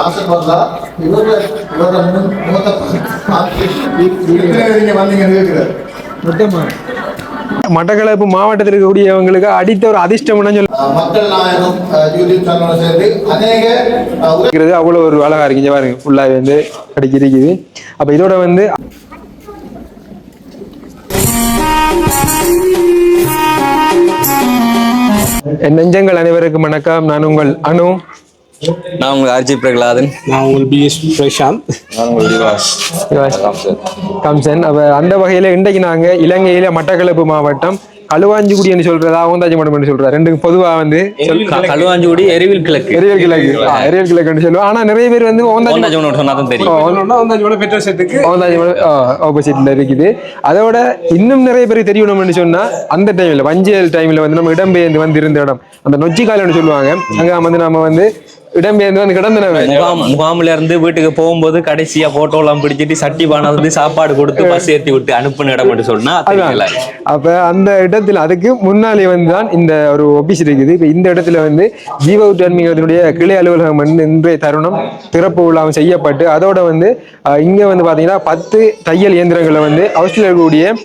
ஆசைப்படலாம். இவர மட்டக்களப்பு மாவட்டத்தில் இருக்கக்கூடியவங்களுக்கு அடித்த ஒரு அதிர்ஷ்டம் மக்கள் நாயகம் யூடியூப் சேனலோட சேர்ந்து அநேக அவ்வளவு ஒரு அழகா இருக்கு பாருங்க. ஃபுல்லாக வந்து அடிக்கி இருக்குது. அப்ப இதோட வந்து நெஞ்சங்கள் அனைவருக்கும் வணக்கம். நான் உங்கள் அனு. நான் உங்கள் ஆர்ஜி பிரகலாதன். நான் உங்கள் பிஎஸ் பிரசாந்த். நான் உங்கள் திவாஸ் கம்சன். அப்ப அந்த வகையில இன்றைக்கு நாங்க இலங்கையில மட்டக்களப்பு மாவட்டம் களுவாஞ்சிக்குடி என்று சொல்றதா ஓந்தாஜி மடம் என்று சொல்றா ரெண்டுக்கும் பொதுவா வந்து களுவாஞ்சிக்குடி எரிவில் கிழக்கு என்று சொல்லுவோம். ஆனா நிறைய பேர் வந்து ஓந்தாஜி மடம் சொன்னாதான் தெரியும். ஓந்தாஜி மடம் ஆப்போசிட்ல இருக்குது. அதோட இன்னும் நிறைய பேருக்கு தெரியணும்னு சொன்னா அந்த டைம்ல வஞ்சியல் டைம்ல வந்து நம்ம இடம்பெயர்ந்து வந்து இருந்த இடம் அந்த நொச்சிக்காலன்னு சொல்லுவாங்க. அங்க வந்து நம்ம வந்து இடம்பெயர்ந்து வந்து முகாமில இருந்து வீட்டுக்கு போகும்போது கடைசியா போட்டோ எல்லாம் பிடிச்சிட்டு சட்டி பானது சாப்பாடு கொடுத்து பஸ் ஏற்றி விட்டு அனுப்புன இடம் சொன்னா அப்ப அந்த இடத்துல அதுக்கு முன்னாலே வந்துதான் இந்த ஒரு ஆபீஸ் இருக்குது. இப்ப இந்த இடத்துல வந்து ஜீவவுடைய கிளை அலுவலகம் வந்து இன்றைய தருணம் திறப்பு விழா செய்யப்பட்டு அதோட வந்து இங்க வந்து பாத்தீங்கன்னா 10 தையல் இயந்திரங்களை வந்து ஆஸ்திரேலியா இருக்கக்கூடிய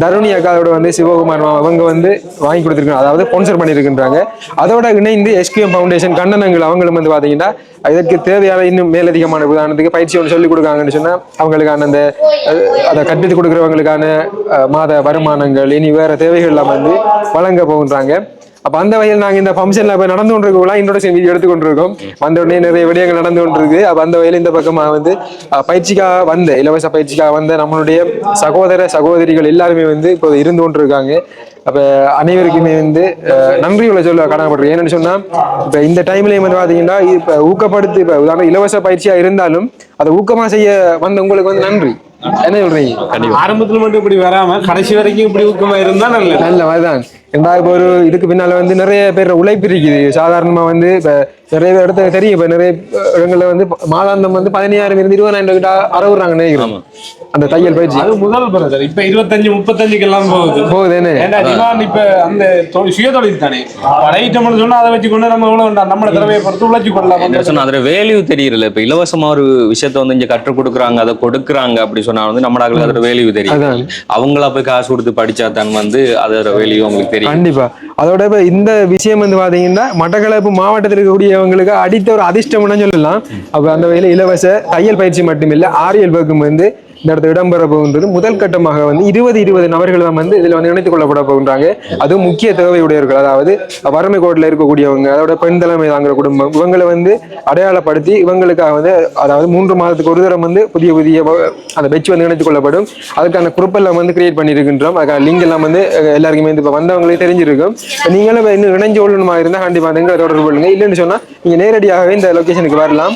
தருணி அக்காவோட வந்து சிவகுமார் அவங்க வந்து வாங்கி கொடுத்துருக்காங்க, அதாவது ஸ்பான்சர் பண்ணியிருக்கின்றாங்க. அதோட இணைந்து எஸ்கியூஎம் ஃபவுண்டேஷன் கண்ணனங்கள் அவங்களும் வந்து பார்த்தீங்கன்னா இதற்கு தேவையான இன்னும் மேலதிகமான உதாரணத்துக்கு பயிற்சி ஒன்று சொல்லிக் கொடுக்காங்கன்னு சொன்னால் அவங்களுக்கான அந்த அதை கற்பித்து கொடுக்குறவங்களுக்கான மாத வருமானங்கள் இனி வேற தேவைகள்லாம் வந்து வழங்க போகின்றாங்க. அப்ப அந்த வகையில் நாங்க இந்த ஃபங்க்ஷன்ல இப்ப நடந்து கொண்டிருக்கோம் இன்ட்ரோடக்ஷன் வீடியோ எடுத்துக்கொண்டிருக்கோம். வந்த உடனே நிறைய விடயங்கள் நடந்து கொண்டிருக்கு. அப்ப அந்த வகையில் இந்த பக்கமா வந்து பயிற்சிக்காக வந்த இலவச பயிற்சிக்காக வந்த நம்மளுடைய சகோதர சகோதரிகள் எல்லாருமே வந்து இப்போ இருந்து கொண்டிருக்காங்க. அப்ப அனைவருக்குமே வந்து நன்றிகளை சொல்ல கடமைப்படுறேன். ஏன்னு சொன்னா இப்ப இந்த டைம்லயும் வந்து பாத்தீங்கன்னா இப்ப ஊக்கப்படுத்தி இப்ப உதாரணம் இலவச பயிற்சியா இருந்தாலும் அதை ஊக்கமா செய்ய வந்த உங்களுக்கு வந்து நன்றி. என்ன சொல்றீங்க? ஆரம்பத்துல மட்டும் இப்படி வராம கடைசி வரைக்கும் இப்படி ஊக்கமா இருந்தா நல்ல மாதிரிதான். இப்போ ஒரு இதுக்கு பின்னால வந்து நிறைய பேர் உழைப்பு இருக்குது. சாதாரணமா வந்து இப்ப நிறைய இடத்துல தெரியும். இப்ப நிறைய இடங்கள்ல வந்து மாதாந்தம் வந்து 15,000 இருந்து 20,000 கிட்ட அறவுறாங்க நினைக்கிறோம் அந்த தையல் பயிற்சி. அது முதல் பிரதர். இப்ப 25-35 எல்லாம் போகுது. இப்ப அந்த சுயதொழில் தானே படையிட்டோம்னு சொன்னா அதை வச்சு கொண்டு நம்ம எவ்வளவு நம்மளோட திறமையை பொறுத்து உழைச்சி கொள்ளலாம். அதுல வேல்யூ தெரியல. இப்ப இலவசமா ஒரு விஷயத்த வந்து இங்க கற்றுக் கொடுக்குறாங்க, அதை கொடுக்குறாங்க அப்படி சொன்னா வந்து நம்மளால அதோட வேல்யூ தெரியும். அவங்களா போய் காசு கொடுத்து படிச்சா தான் வந்து அதோட வேல்யூ அவங்களுக்கு தெரியும். கண்டிப்பா. அதோட இந்த விஷயம் வந்து பாத்தீங்கன்னா மட்டக்களப்பு மாவட்டத்தில் இருக்கக்கூடியவங்களுக்கு அடித்த ஒரு அதிர்ஷ்டம்னு சொல்லலாம். அப்ப அந்த வகையில இலவச தையல் பயிற்சி மட்டுமில்லை ஆரியல் வகுப்பு வந்து இந்த இடத்துல இடம்பெற போகின்றது. முதல் கட்டமாக வந்து 20 நபர்கள் தான் வந்து இதுல வந்து இணைத்துக் கொள்ளப்பட போகின்றாங்க. அதுவும் முக்கிய தேவையுடையவர்கள், அதாவது வறுமை கோட்டில் இருக்கக்கூடியவங்க, அதோட பெண் தலைமை தாங்கிற குடும்பம், இவங்களை வந்து அடையாளப்படுத்தி இவங்களுக்காக வந்து அதாவது 3 மாதத்துக்கு ஒரு தரம் வந்து புதிய அந்த பெட்ச் வந்து இணைத்துக் கொள்ளப்படும். அதுக்கான குரூப்பெல்லாம் வந்து கிரியேட் பண்ணியிருக்கின்றோம். அதுக்கான லிங்க் எல்லாம் வந்து எல்லாருக்குமே இப்போ வந்தவங்களே தெரிஞ்சிருக்கும். நீங்களும் இன்னும் இணைஞ்சு கொள்ளணுமா இருந்தால் கண்டிப்பா எங்களை தொடர்பு கொள்ளுங்க. இல்லைன்னு சொன்னா நீங்க நேரடியாகவே இந்த லொகேஷனுக்கு வரலாம்.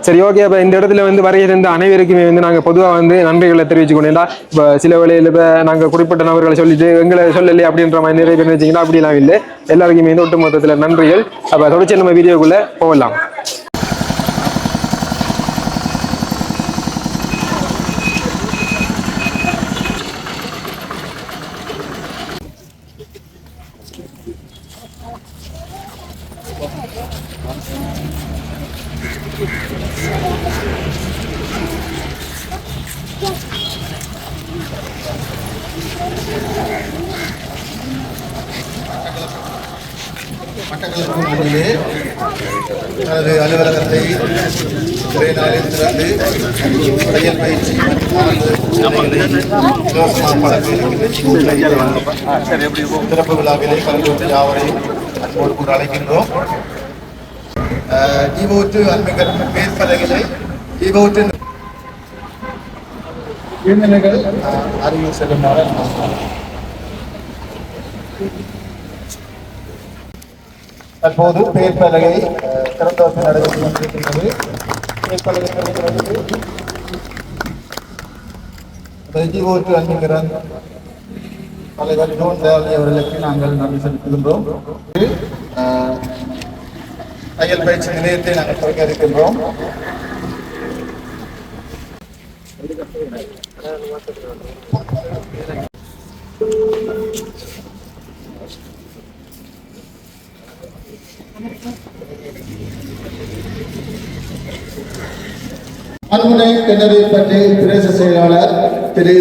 சரி, ஓகே. அப்ப இந்த இடத்துல வந்து வருகிற அனைவருக்குமே வந்து நாங்க பொதுவாக வந்து நன்றிகளை தெரிவிச்சு கொண்டேன்டா. இப்போ சில வேளையில் இப்போ நாங்க குறிப்பிட்ட நபர்களை சொல்லிட்டு எங்களை சொல்லலை அப்படின்ற மாதிரி நிறைய பேர் நினைச்சிங்கன்னா அப்படிலாம் இல்லை. எல்லாருக்குமே வந்து ஒட்டு மொத்தத்துல நன்றிகள். அப்ப தொடர்ச்சி நம்ம வீடியோக்குள்ள போகலாம். தனது அலுவலகத்தை ஒரே நாளில் திறந்து தையல் பயிற்சி திறப்பு விழாவிலே கலந்து கொண்டு யாவரையும் அன்போடு கூட அழைக்கின்றோம். ஈவோட்டு அன்பிகர் பேர்பலகிலே ஈவோட்டு இளைஞர்கள் அறிவு செல்லுமாறு தற்போது பேர்பலகை திறந்தோற்று நடைபெற்று கொண்டிருக்கின்றது. ஈவோட்டு அன்பிகரன் தலைவர் ஜோன் தேவலி அவர்களுக்கு நாங்கள் நன்றி செலுத்துகின்றோம். தையல் பயிற்சி நிலையத்தை நாங்கள் தொடங்க இருக்கின்றோம். அன்புனை தென்னரைப்பட்டு பிரதேச செயலாளர் திரு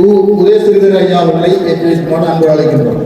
உதயஸ்ரீதர் ஐயா அவர்களை ஏற்றுமாறு அன்பு அழைக்கின்றோம்.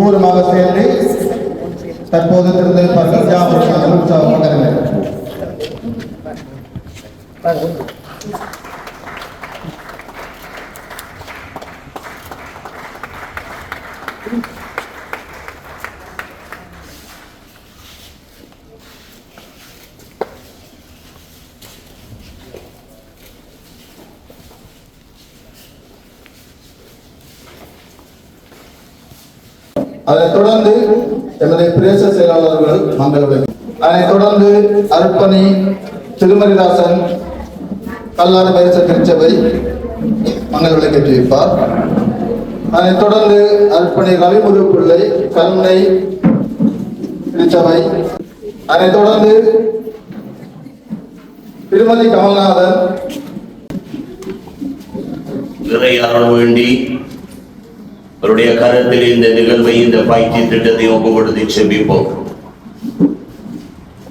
ஊரமாக சேர்ந்து தற்போது தேர்ந்தெடுப்பார்கள். யாவருக்காக உற்சாகமாக அதைத் தொடர்ந்து எமது பிரதேச செயலாளர்கள் மங்களம். அதைத் தொடர்ந்து அர்ப்பணி திருமரிதாசன் கல்லாறு பரிச திருச்சபை மங்கள் விளக்கேற்றி வைப்பார். அதைத் தொடர்ந்து அர்ப்பணி ரவிமுரு பிள்ளை கருணை திருச்சபை. அதைத் தொடர்ந்து திருமதி கமல்நாதன் நிறைய வேண்டி அவருடைய கருத்தில் இந்த நிகழ்வை இந்த பயிற்சி திட்டத்தை ஒப்புப்படுத்தி செபிப்போம்.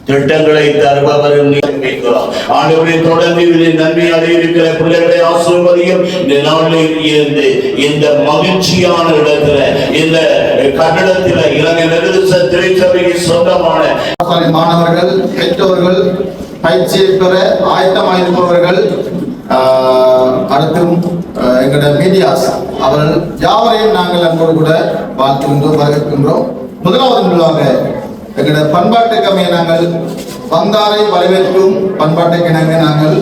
திட்டங்களை தருபவரும் ஆண்டவரை தொடர்ந்து நன்மையாக இருக்கிற பிள்ளைகளை ஆசீர்வதியும். இந்த நாளில் இருந்து இந்த மகிழ்ச்சியான இடத்துல இந்த கட்டடத்தில் இலங்கை நெடுச திருச்சபைக்கு சொந்தமான மாணவர்கள் பெற்றோர்கள் பயிற்சியை பெற ஆயத்தமாயிருப்பவர்கள் அடுத்தும் எங்களுடைய மீடியாஸ் அவர்கள் யாவரையும் நாங்கள் அன்போடு கூட வாழ்த்துகின்றோம் வரவேற்கின்றோம். முதலாவது முழுவாக எங்களுடைய பண்பாட்டுக்கு அமைய நாங்கள் வந்தாரை வரவேற்கும் பண்பாட்டுக்கு இணங்க நாங்கள்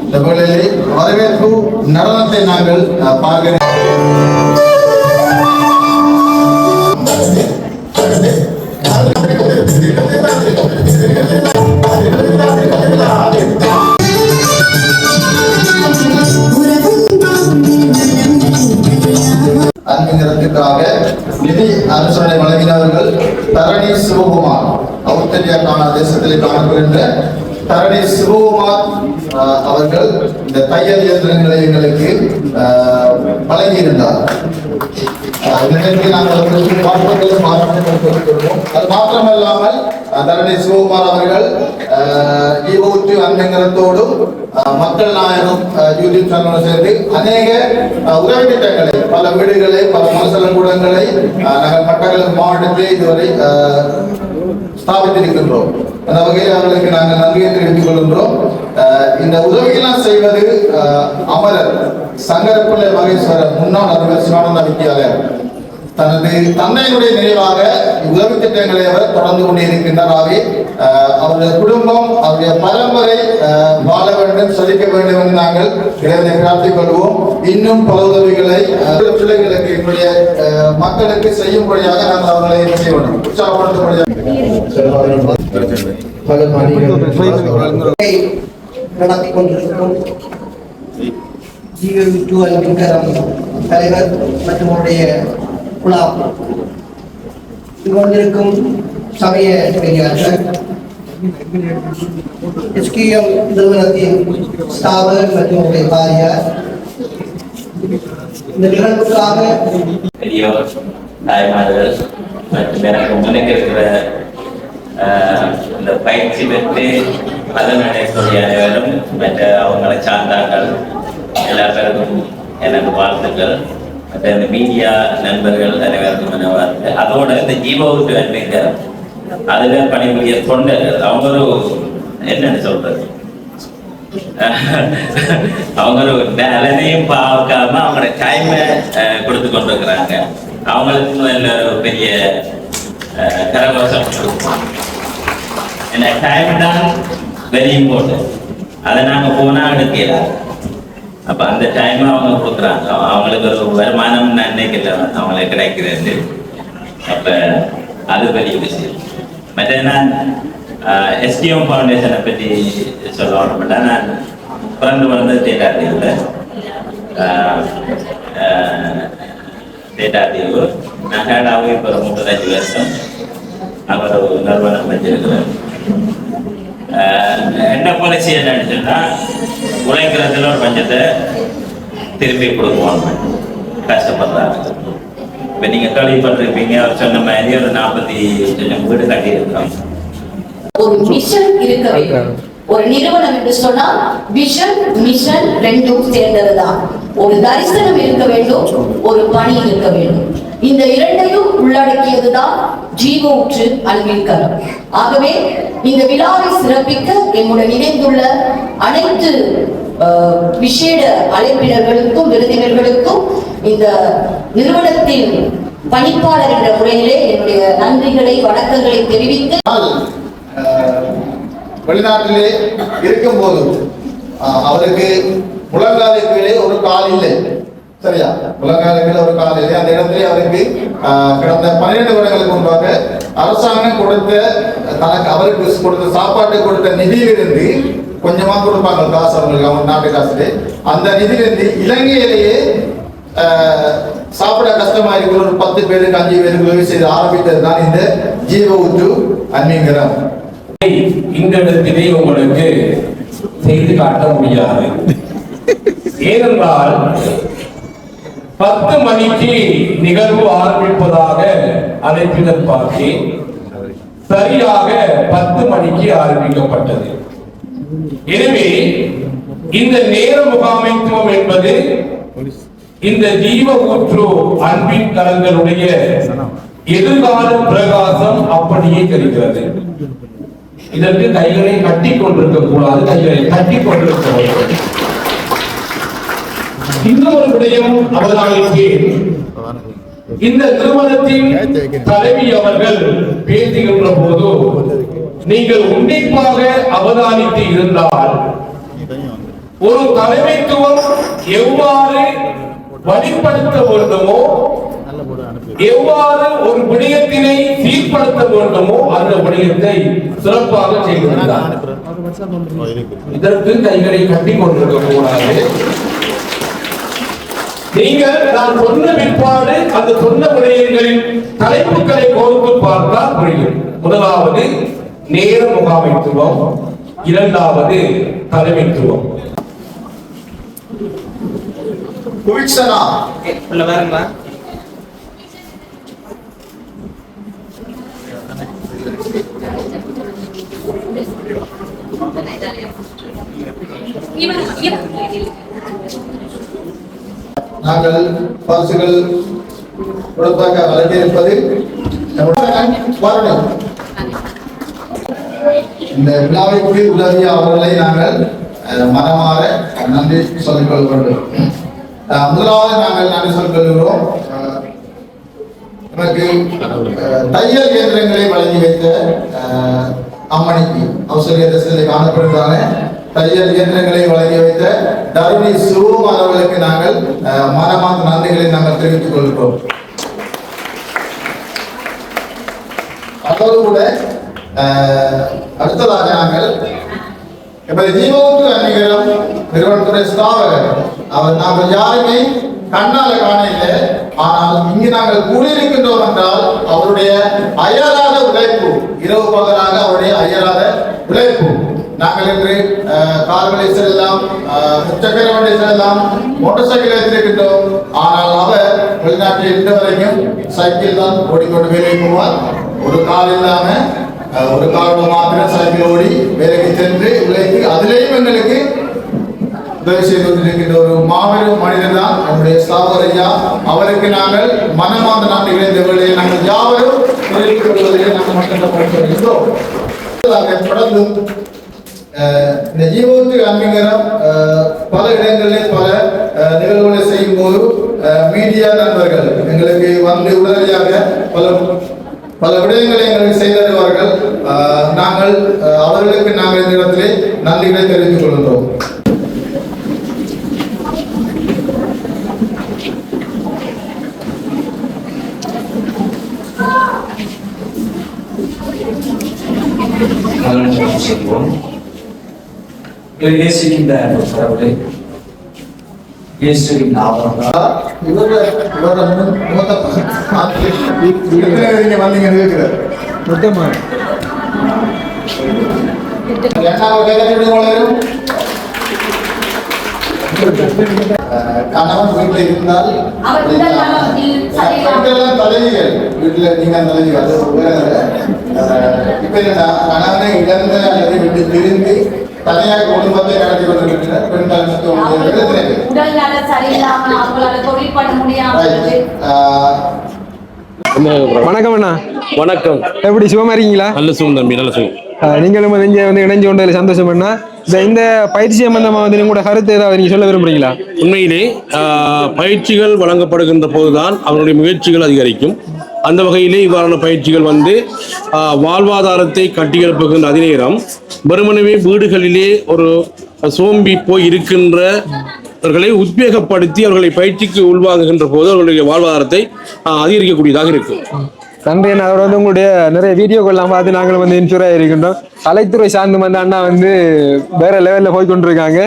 இந்த வேளையிலே வரவேற்பு நடனத்தை நாங்கள் பார்க்கிறோம். அன்பிங்கிறதுக்காக நிதி அரசனை வழங்கினவர்கள் தரணி சிவகுமார் ஆஸ்திரேலியா தேசத்திலே காணப்படுகின்ற தரணி சிவகுமார் அவர்கள் இந்த தையல் இயந்திரங்களை எங்களுக்கு வழங்கியிருந்தார். அது மாத்திரமல்லாமல் தரணி சிவகுமார் அவர்கள் ஈவோட்டு அன்பிங்கரத்தோடும் மக்கள் நாயகம் யூடியூப் சேனலோடு சேர்ந்து அநேக உதவி திட்டங்களை பல வீடுகளை பல மலசல கூடங்களை நாங்கள் மட்டக்களப்பு மாவட்டத்தில் இதுவரை ஸ்தாபித்திருக்கின்றோம். அந்த வகையில் அவர்களுக்கு நாங்கள் நன்றியை தெரிவித்துக் கொள்கின்றோம். இந்த உதவியெல்லாம் செய்வது அமரர் சங்கரப்பிள்ளை மகேஸ்வரர் முன்னாள் அதிபர் சிவானந்த வித்தியாலயம் தனது தந்தையினுடைய நினைவாக உதவி திட்டங்களை அவர் தொடர்ந்து கொண்டே இருக்கின்றார். அவருடைய குடும்பம் அவருடைய பரம்பரை வாழ வேண்டும் செழிக்க வேண்டும் என்று நாங்கள் இறைவனை பிரார்த்திக் கொள்வோம். இன்னும் பல உதவிகளை பிள்ளைகளுக்கு என்னுடைய மக்களுக்கு செய்யும்படியாக நாங்கள் அவர்களை செய்ய வேண்டும் உற்சாகப்படுத்தும்படியாக நடத்தி கொண்டிருக்கும் தலைவர் மற்றும் அவருடைய குழாம் வந்திருக்கும் சமய பெரியார்கள் எஸ்கேஎம் நிறுவனத்தின் ஸ்தாபகர் மற்றும் அவருடைய பாரியார் இந்த நிகழ்வுக்காக பெரியவர் தாய்மார்கள் மற்றும் எனக்கு முன்னுக்கு இருக்கிற இந்த பயிற்சி பெற்று பலனடையக்கூடிய அனைவரும் மற்ற அவங்களை சார்ந்தார்கள் எல்லா பேருக்கும் எனக்கு வாழ்த்துக்கள். மற்ற இந்த மீடியா நண்பர்கள் அனைவருக்கும் மனவார்த்தை. அதோட இந்த ஜீவவுட்டு அன்பிங்கர் அதுல பணிபுரிய தொண்டர்கள் அவங்க ஒரு என்னன்னு சொல்றது அவங்க ஒரு நலனையும் பார்க்காம அவங்களோட டைமை கொடுத்து கொண்டு இருக்கிறாங்க. அவங்களுக்கு நல்ல ஒரு பெரிய கரகோஷம் கொடுப்போம். ஏன்னா டைம் தான் வெரி இம்பார்ட்டன்ட். அதை நாங்கள் போனால் எடுக்கல. அப்போ அந்த டைமை அவங்க கொடுக்குறாங்க. அவங்களுக்கு ஒரு வருமானம் நினைக்கல அவங்களுக்கு கிடைக்கிறது. அப்போ அது பெரிய விஷயம். மற்ற நான் எஸ்டிஎம் ஃபவுண்டேஷனை பற்றி சொல்லணும்னா, நான் பிறந்து வளர்ந்தது தேட்டாத்தீவில். தேட்டாத்தீவு நான் கேடாவும் இப்போ 35 வருஷம் அவர் நிறுவனம் வச்சிருக்கிறார். என்ன பாலிசி என்னன்னு சொன்னால், உழைக்கிறதுல ஒரு பஞ்சத்தை திருப்பி கொடுக்குவாங்க கஷ்டப்படுறாங்க. இப்போ நீங்கள் கேள்விப்பட்டிருப்பீங்க, அவர் சொன்ன மாதிரி ஒரு 40 வீடு கட்டியிருக்கிறோம். ஒரு மிஷன் இருக்க வேண்டும். ஒரு நிறுவனம் என்று சொன்னால் விஷன் மிஷன் ரெண்டும் சேர்ந்ததுதான். ஒரு தரிசனம் இருக்க வேண்டும், ஒரு பணி இருக்க வேண்டும். இந்த இரண்டையும் உள்ளடக்கியதுதான் ஜீவ ஊற்று அன்பின் கரம். ஆகவே இந்த விழாவை சிறப்பிக்க எம்முடன் இணைந்துள்ள அனைத்து விசேட அழைப்பினர்களுக்கும் விருந்தினர்களுக்கும் இந்த நிறுவனத்தின் பணிப்பாளர் என்ற முறையிலே என்னுடைய நன்றிகளை வணக்கங்களை தெரிவித்து, வெளிநாட்டிலே இருக்கும்போது அவருக்கு முழங்காலுக்கு ஒரு கால் இல்லை, சரியா? முழங்காலுக்கு ஒரு கால் இல்லை. அந்த இடத்துல அவருக்கு கடந்த 12 வருடங்களுக்கு முன்பாக அரசாங்கம் கொடுத்த அவருக்கு கொடுத்த சாப்பாட்டு கொடுத்த நிதியிலிருந்து கொஞ்சமா கொடுப்பாங்க காசு, அவங்களுக்கு அவங்க நாட்டு காசுல. அந்த நிதியிலிருந்து இலங்கையிலேயே சாப்பிட கஷ்டமா இருக்கிற ஒரு 10 பேருக்கு 5 பேருக்கு உதவி செய்து ஆரம்பித்தது தான் இந்த ஜீவ ஊற்று அன்பிங்கரம். இந்த இடத்திலே உங்களுக்கு செய்து காட்ட முடியாது. ஏனென்றால் 10 மணிக்கு நிகழ்வு ஆரம்பிப்பதாக அழைப்பினர் பார்த்தேன். சரியாக 10 மணிக்கு ஆரம்பிக்கப்பட்டது. எனவே இந்த நேர முகாமைத்துவம் என்பது இந்த ஜீவ ஊற்று அன்பின் கரங்களுடைய எதிர்கால பிரகாசம் அப்படியே தெரிகிறது. இதற்கு கைகளை கட்டி கொண்டிருக்க கூடாது, கைகளை கட்டி கொண்டிருக்க வேண்டும். இன்னொரு விடயம் அவதானித்தேன். இந்த நிறுவனத்தின் தலைவி அவர்கள் பேசுகின்ற போது நீங்கள் உன்னிப்பாக அவதானித்து இருந்தால், ஒரு தலைமைத்துவம் எவ்வாறு வழிப்படுத்த வேண்டுமோ, எவ்வாறு ஒரு விடயத்தினை சீர்படுத்த வேண்டுமோ அந்த விடயத்தை சிறப்பாக செய்திருந்தார். இதற்கு கைகளை கட்டி கொண்டிருக்க கூடாது. நீங்கள் நான் சொன்ன பிற்பாடு அந்த சொன்ன விடயங்களின் தலைப்புகளை கோர்த்து பார்த்தால் புரியும். முதலாவது நேர முகாமைத்துவம், இரண்டாவது தலைமைத்துவம். குவிக்சனா உள்ள வரங்களா? நாங்கள் பரிசுகள் கொடுப்பாக வழங்கியிருப்பது வரணும். இந்த விழாவிற்கு உதவிய அவர்களை நாங்கள் மனமாற நன்றி சொல்லிக் கொள்ள வேண்டும். முதலாவது நாங்கள் நன்றி சொல்லிக் கொள்கிறோம். எனக்கு தையல் இயந்திரங்களை வழங்கி வைத்த அம்மணிக்கு அவசர காணப்படுகிறான தையல் இயந்திரங்களை வழங்கி வைத்த தருணி சிவகுமார் அவர்களுக்கு நாங்கள் மனமார்ந்த நன்றிகளை நாங்கள் தெரிவித்துக் கொள்கிறோம். அதோடு கூட அடுத்ததாக நாங்கள் ஜீவ ஊற்று அன்பிங்கரம் நிறுவனத்துடைய ஸ்தாபகர் அவர் நாங்கள் யாருமே கண்ணால காணவில்லை. ஆனால் இங்கு நாங்கள் கூடியிருக்கின்றோம் என்றால் அவருடைய அயராத உழைப்பு, இரவு பகலாக அவருடைய அயராத உழைப்பு. நாங்கள் இன்று கார்களை செல்லலாம், முச்சக்கர வண்டி செல்லலாம், மோட்டார் சைக்கிள் வைத்திருக்கின்றோம். ஆனால் அவர் வெளிநாட்டில் இன்று வரைக்கும் சைக்கிள் தான் ஓடிக்கொண்டு வேலை போவார். ஒரு கால் இல்லாம ஒரு காலோட மாத்திரம் சைக்கிள் ஓடி வேலைக்கு சென்று உழைத்து அதிலேயும் எங்களுக்கு உதவி செய்து கொண்டிருக்கின்ற ஒரு மாபெரும் மனிதர் தான் நம்முடைய ஸ்தாபர் ஐயா. அவருக்கு நாங்கள் மனமார்ந்த நன்றிகளை இந்த வேளையை நாங்கள் யாவரும் தெரிவித்துக் கொள்வதிலே நாங்கள் மட்டும் தொடர்ந்து இந்த ஜீவத்து அன்பிங்கரம் பல இடங்களிலே பல நிகழ்வுகளை செய்யும் போது மீடியா நண்பர்கள் எங்களுக்கு வந்து உடனடியாக பல விடயங்களை எங்களுக்கு செய்தருவார்கள். நாங்கள் அவர்களுக்கு நாங்கள் இந்த இடத்திலே நன்றிகளை தெரிவித்துக் கொள்கின்றோம். கணவன் வீட்டில் இருந்தால் தலைவிகள் வீட்டில் நீங்க தலைவிகள் இப்ப கணவனை இழந்த அல்லது விட்டு பிரிந்து தனியாக குடும்பத்தை நடத்தி கொண்டிருக்கிற பெண்கள் வணக்கம் அண்ணா. வணக்கம். எப்படி சுகமா இருக்கீங்களா? நல்ல சுகம் தம்பி, நல்ல சுகம். நீங்களும் வந்து இணைஞ்சு கொண்டதில் சந்தோஷம் பண்ணா. இந்த பயிற்சி சம்பந்தமா வந்து உங்களோட கருத்து ஏதாவது நீங்க சொல்ல விரும்புறீங்களா? உண்மையிலே பயிற்சிகள் வழங்கப்படுகின்ற போதுதான் அவருடைய முயற்சிகள் அதிகரிக்கும். அந்த வகையிலே இவ்வாறான பயிற்சிகள் வந்து வாழ்வாதாரத்தை கட்டியெழுப்புகின்ற அதே நேரம் வெறுமனவே வீடுகளிலே ஒரு சோம்பி போய் இருக்கின்றவர்களை உத்வேகப்படுத்தி அவர்களை பயிற்சிக்கு உள்வாங்குகின்ற போது அவர்களுடைய வாழ்வாதாரத்தை அதிகரிக்கக்கூடியதாக இருக்கும். நன்றி அண்ணா. அதோட வந்து உங்களுடைய நிறைய வீடியோக்கள்லாம் பார்த்து நாங்களும் வந்து இன்சூராக இருக்கின்றோம். கலைத்துறை சார்ந்து வந்து அண்ணா வந்து வேற லெவல்ல போய் கொண்டிருக்காங்க.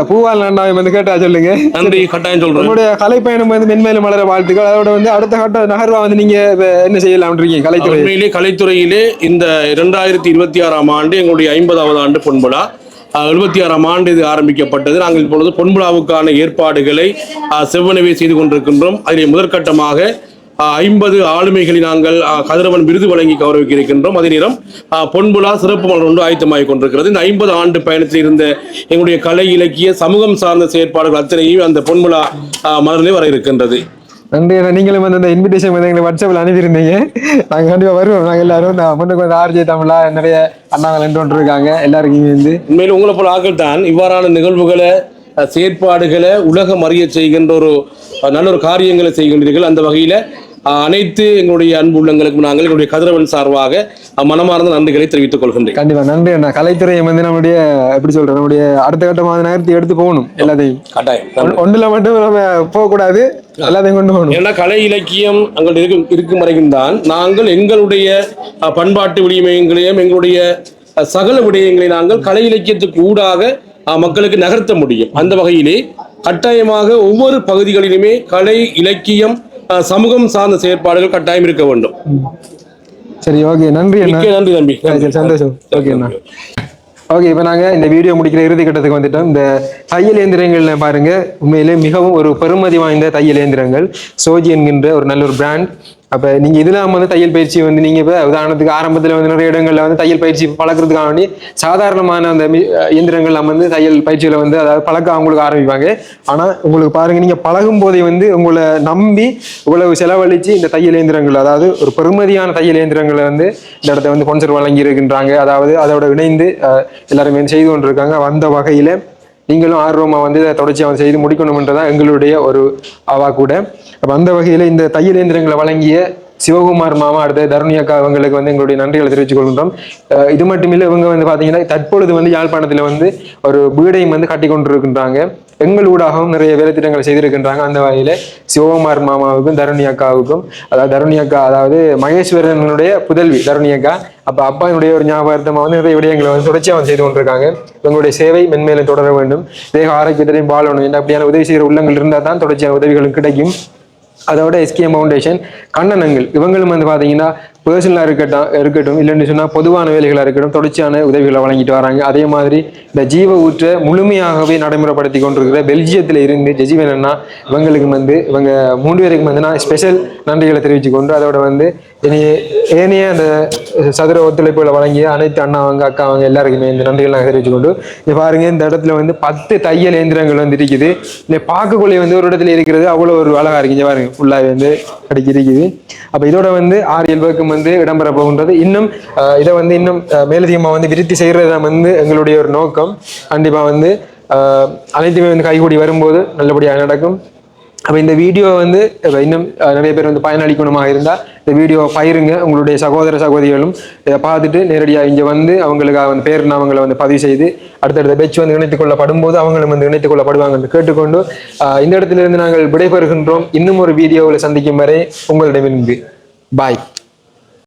பூவால் அண்ணாவை வந்து கேட்டா சொல்லுங்க. நன்றி, கட்டாயம் சொல்றேன். உங்களுடைய கலைப்பயணம் வந்து மென்மேலும் மலர வாழ்த்துக்கள். அதோட வந்து அடுத்த கட்ட நகர்வா வந்து நீங்க என்ன செய்யலாம் இருக்கீங்க கலைத்துறையிலே இந்த 2026ஆம் ஆண்டு எங்களுடைய 50வது ஆண்டு பொன்விழா. 76ஆம் ஆண்டு இது ஆரம்பிக்கப்பட்டது. நாங்கள் இப்பொழுது பொன்விழாவுக்கான ஏற்பாடுகளை செவ்வனவே செய்து கொண்டிருக்கின்றோம். அதிலே முதற்கட்டமாக 50 ஆளுமைகளை நாங்கள் கதிரவன் விருது வழங்கி கௌரவிக்க இருக்கின்றோம். அதே நேரம் பொன்விழா சிறப்பு மலர் ஒன்று ஆயத்தமாகிக் கொண்டிருக்கிறது. இந்த 50 ஆண்டு பயணத்தில் இருந்த எங்களுடைய கலை, இலக்கிய, சமூகம் சார்ந்த செயற்பாடுகள் அத்தனையும் அந்த பொன்விழா மலரிலே வர இருக்கின்றது. நன்றி. நீங்களும் வந்து இந்த இன்விடேஷன் வந்து எங்களுக்கு வாட்ஸ்அப்பில் அனுப்பியிருந்தீங்க. நாங்கள் கண்டிப்பாக வருவோம். நாங்கள் எல்லாரும் முன்னுக்கு வந்து ஆர்ஜே தமிழா நிறைய அண்ணாங்கள் என்று இருக்காங்க. எல்லாருக்குமே வந்து உண்மையில் உங்களை போல ஆக்கள் தான் இவ்வாறான நிகழ்வுகளை, செயற்பாடுகளை உலகம் அறிய செய்கின்ற ஒரு நல்ல ஒரு காரியங்களை செய்கின்றீர்கள். அந்த வகையில் அனைத்து எங்களுடைய அன்பு உள்ளங்களுக்கு நாங்கள் எங்களுடைய கதிரவன் சார்பாக மனமார்ந்த நன்றிகளை தெரிவித்துக் கொள்கின்றேன். கண்டிப்பா நன்றி அண்ணா. கலைத்துறையை வந்து நம்முடைய எப்படி சொல்றோம், நம்முடைய அடுத்த கட்டமாக நகர்த்தி எடுத்து போகணும். எல்லாத்தையும் கட்டாயம் ஒன்றுல மட்டும் நம்ம போகக்கூடாது, எல்லாத்தையும் கொண்டு போகணும். ஏன்னா கலை இலக்கியம் அங்கே இருக்கும் வரைக்கும் தான் நாங்கள் எங்களுடைய பண்பாட்டு விடயங்களையும் எங்களுடைய சகல விடயங்களை நாங்கள் கலை இலக்கியத்துக்கு ஊடாக மக்களுக்கு நகர்த்த முடியும். அந்த வகையிலே கட்டாயமாக ஒவ்வொரு பகுதிகளிலுமே கலை, இலக்கியம், சமூகம் சார்ந்த செயற்பாடுகள் கட்டாயம் இருக்க வேண்டும். சரி, ஓகே. நன்றி அண்ணா. நன்றி தம்பி, சந்தோஷம். ஓகே அண்ணா. ஓகே, இப்போ நாங்கள் இந்த வீடியோ முடிக்கிற இறுதி கட்டத்துக்கு வந்துட்டோம். இந்த தையல் இயந்திரங்கள்ல பாருங்க, உண்மையிலே மிகவும் ஒரு பெருமதி வாய்ந்த தையல் இயந்திரங்கள். சோஜி என்கின்ற ஒரு நல்ல ஒரு பிராண்ட். அப்போ நீங்கள் இதெல்லாம் வந்து தையல் பயிற்சி வந்து நீங்கள் இப்போ உதாரணத்துக்கு ஆரம்பத்தில் வந்து நிறைய இடங்களில் வந்து தையல் பயிற்சி பழக்கிறதுக்காக வேண்டி சாதாரணமான அந்த இயந்திரங்கள்லாம் வந்து தையல் பயிற்சியில் வந்து அதாவது பழக்க அவங்களுக்கு ஆரம்பிப்பாங்க. ஆனால் உங்களுக்கு பாருங்கள், நீங்கள் பழகும் போதே வந்து உங்களை நம்பி இவ்வளவு செலவழித்து இந்த தையல் இயந்திரங்கள், அதாவது ஒரு பெருமதியான தையல் இயந்திரங்களை வந்து இந்த இடத்த வந்து ஸ்பான்சர் வழங்கி இருக்கின்றாங்க. அதாவது அதோட இணைந்து எல்லாருமே செய்து கொண்டிருக்காங்க. அந்த வகையில் நீங்களும் ஆர்வமாக வந்து இதை தொடர்ச்சியாக செய்து முடிக்கணும்ன்றதான் எங்களுடைய ஒரு அவா கூட. அப்போ அந்த வகையில் இந்த தையல் இயந்திரங்களை வழங்கிய சிவகுமார் மாமா, அடுத்த தருணி அக்கா, அவங்களுக்கு வந்து எங்களுடைய நன்றிகளை தெரிவித்துக் கொள்கின்றோம். இது மட்டும் இல்லை, இவங்க வந்து பார்த்தீங்கன்னா தற்பொழுது வந்து யாழ்ப்பாணத்தில் வந்து ஒரு வீடையும் வந்து கட்டி கொண்டிருக்கின்றாங்க. எங்கள் ஊடாகவும் நிறைய வேலை திட்டங்களை செய்திருக்கின்றாங்க. அந்த வகையில் சிவகுமார் மாமாவுக்கும் தருணி அக்காவுக்கும், அதாவது தருணி அக்கா அதாவது மகேஸ்வரனுடைய புதல்வி தருணி அக்கா, அப்போ அப்பாவினுடைய ஒரு ஞாபகார்த்தமாக வந்து நிறைய விடயங்களை வந்து தொடர்ச்சியாக செய்து கொண்டிருக்காங்க. இவங்களுடைய சேவை மென்மேலும் தொடர வேண்டும், தேக ஆரோக்கியத்திலையும் வாழணும். என்ன அப்படியான உதவி செய்கிற உள்ளங்கள் இருந்தால் தான் தொடர்ச்சியான உதவிகளும் கிடைக்கும். அதோட எஸ்கேஎம் ஃபவுண்டேஷன், கண்ணனங்கள், இவங்களும் வந்து பார்த்தீங்கன்னா பர்சனலாக இருக்கட்டும் இல்லைன்னு சொன்னால் பொதுவான வேலைகளாக இருக்கட்டும் தொடர்ச்சியான உதவிகளை வழங்கிட்டு வராங்க. அதே மாதிரி இந்த ஜீவ ஊற்றை முழுமையாகவே நடைமுறைப்படுத்தி கொண்டிருக்கிற பெல்ஜியத்தில் இருந்து ஜெஜிவன் அண்ணா, இவங்களுக்கு வந்து இவங்க 3 பேருக்கு வந்து நான் ஸ்பெஷல் நன்றிகளை தெரிவித்து கொண்டு அதோட வந்து இனி ஏனைய அந்த சதுர ஒத்துழைப்புகளை வழங்கிய அனைத்து அண்ணாவங்க அக்காவங்க எல்லாருக்குமே இந்த நன்றிகள் நாங்கள் தெரிவிச்சுக்கொண்டு இங்க பாருங்க இந்த இடத்துல வந்து 10 தையல் இயந்திரங்கள் வந்து இருக்குது. இந்த பார்க்கக்குள்ளே வந்து ஒரு இடத்துல இருக்கிறது அவ்வளோ ஒரு அழகா இருக்கு. இங்க பாருங்க ஃபுல்லாக வந்து அடிக்கி இருக்குது. அப்போ இதோட வந்து ஆரியல் ஒர்க்கும் வந்து இடம்பெற போகின்றது. இன்னும் இதை வந்து இன்னும் மேலதிகமாக வந்து விருத்தி செய்கிறது தான் வந்து எங்களுடைய ஒரு நோக்கம். கண்டிப்பாக வந்து அனைத்துமே வந்து கைகூடி வரும்போது நல்லபடியாக நடக்கும். அப்போ இந்த வீடியோ வந்து இன்னும் நிறைய பேர் வந்து பயனளிக்கணுமாக இருந்தால் இந்த வீடியோவை பயிருங்க. உங்களுடைய சகோதர சகோதரிகளும் இதை பார்த்துட்டு நேரடியாக இங்கே வந்து அவங்களுக்காக வந்து பேர் நாமங்களை வந்து பதிவு செய்து அடுத்தடுத்த பேச்சு வந்து இணைத்துக் கொள்ளப்படும் போது அவங்களும் வந்து இணைத்துக் கொள்ளப்படுவாங்க என்று கேட்டுக்கொண்டு இந்த இடத்திலிருந்து நாங்கள் விடைபெறுகின்றோம். இன்னும் ஒரு வீடியோவில் சந்திக்கும் வரை உங்களிடமிருந்து பாய்.